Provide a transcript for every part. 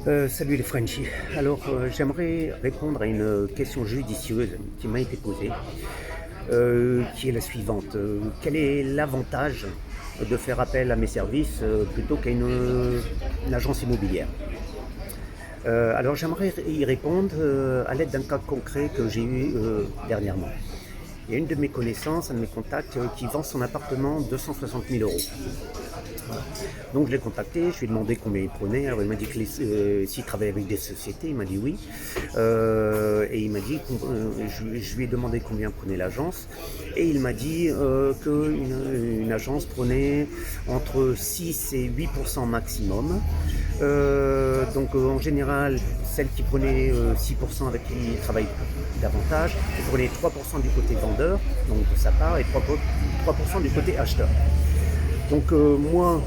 Salut les Frenchies. Alors, j'aimerais répondre à une question judicieuse qui m'a été posée, qui est la suivante. Quel est l'avantage de faire appel à mes services plutôt qu'à une agence immobilière? Alors, j'aimerais y répondre à l'aide d'un cas concret que j'ai eu dernièrement. Il y a une de mes connaissances, un de mes contacts, qui vend son appartement 260 000 euros. Donc je l'ai contacté, je lui ai demandé combien il prenait. Alors il m'a dit que s'il travaillait avec des sociétés, il m'a dit oui. Et il m'a dit, je lui ai demandé combien prenait l'agence. Et il m'a dit qu'une agence prenait entre 6 et 8% maximum. En général, celle qui prenait 6% avec qui il travaille davantage, il prenait 3% du côté vendeur, donc de sa part, et 3% du côté acheteur. Donc moi,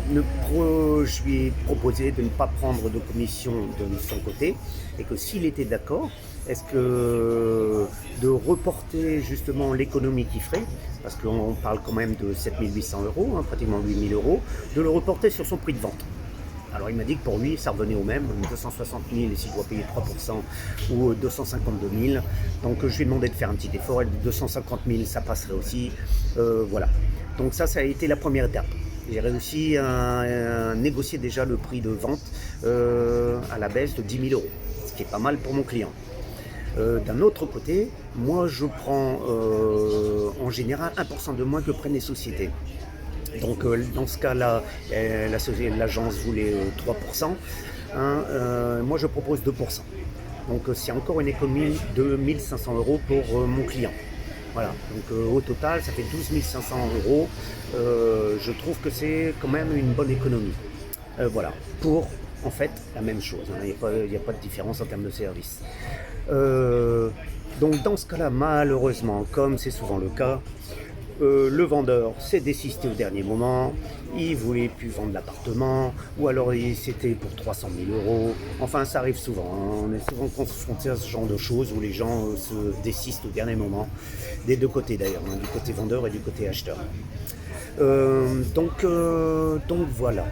je lui ai proposé de ne pas prendre de commission de son côté et que s'il était d'accord, est-ce que de reporter justement l'économie qu'il ferait, parce qu'on parle quand même de 7 800 euros, hein, pratiquement 8 000 euros, de le reporter sur son prix de vente. Alors il m'a dit que pour lui, ça revenait au même, 260 000 et si je dois payer 3% ou 252 000. Donc je lui ai demandé de faire un petit effort, et 250 000 ça passerait aussi. Voilà. Donc ça a été la première étape. J'ai réussi à négocier déjà le prix de vente à la baisse de 10 000 euros, ce qui est pas mal pour mon client. D'un autre côté, moi je prends en général 1% de moins que prennent les sociétés. Donc dans ce cas-là, l'agence voulait 3%, hein, moi je propose 2%. Donc c'est encore une économie de 1 500 euros pour mon client. Voilà, donc au total ça fait 12 500 euros. Je trouve que c'est quand même une bonne économie. Voilà, pour en fait la même chose, hein. Il n'y a pas de différence en termes de service. Donc dans ce cas-là, malheureusement, comme c'est souvent le cas, le vendeur s'est désisté au dernier moment, il voulait plus vendre l'appartement, ou alors c'était pour 300 000 euros. Enfin, ça arrive souvent, hein. On est souvent confronté à ce genre de choses où les gens se désistent au dernier moment, des deux côtés d'ailleurs, hein, du côté vendeur et du côté acheteur. Donc voilà.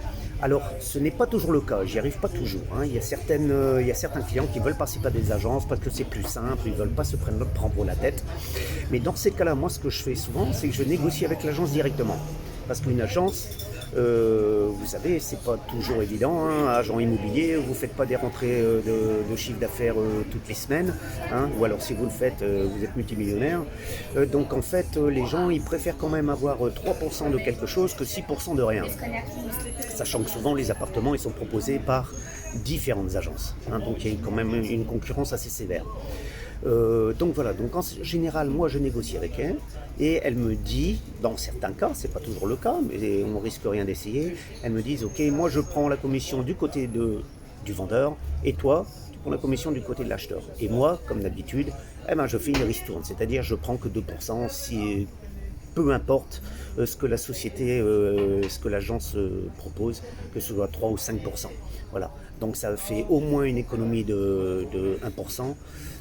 Alors, ce n'est pas toujours le cas, j'y arrive pas toujours, hein. Il y a certains clients qui veulent passer par des agences parce que c'est plus simple, ils ne veulent pas se prendre la tête. Mais dans ces cas-là, moi, ce que je fais souvent, c'est que je négocie avec l'agence directement. Parce qu'une agence, vous savez, c'est pas toujours évident, hein. Agent immobilier, vous ne faites pas des rentrées de chiffre d'affaires toutes les semaines, hein. Ou alors si vous le faites, vous êtes multimillionnaire. Donc en fait, les gens, ils préfèrent quand même avoir 3% de quelque chose que 6% de rien. Sachant que souvent les appartements ils sont proposés par différentes agences, hein, donc il y a quand même une concurrence assez sévère. Donc voilà, donc en général moi je négocie avec elle et elle me dit, dans certains cas, c'est pas toujours le cas, mais on risque rien d'essayer, elle me dit ok, moi je prends la commission du côté du vendeur et toi tu prends la commission du côté de l'acheteur. Et moi, comme d'habitude, je fais une ristourne, c'est-à-dire je prends que 2% si peu importe ce que la société, ce que l'agence propose, que ce soit 3 ou 5%. Voilà. Donc ça fait au moins une économie de 1%.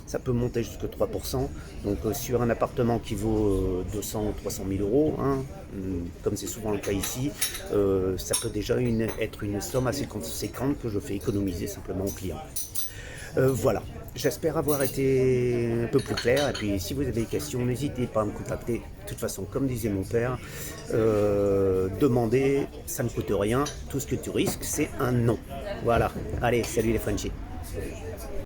Ça peut monter jusqu'à 3%. Donc sur un appartement qui vaut 200 ou 300 000 euros, hein, comme c'est souvent le cas ici, ça peut déjà être une somme assez conséquente que je fais économiser simplement au client. Voilà, j'espère avoir été un peu plus clair. Et puis si vous avez des questions, n'hésitez pas à me contacter. De toute façon, comme disait mon père, demander, ça ne coûte rien. Tout ce que tu risques, c'est un non. Voilà, allez, salut les Frenchies.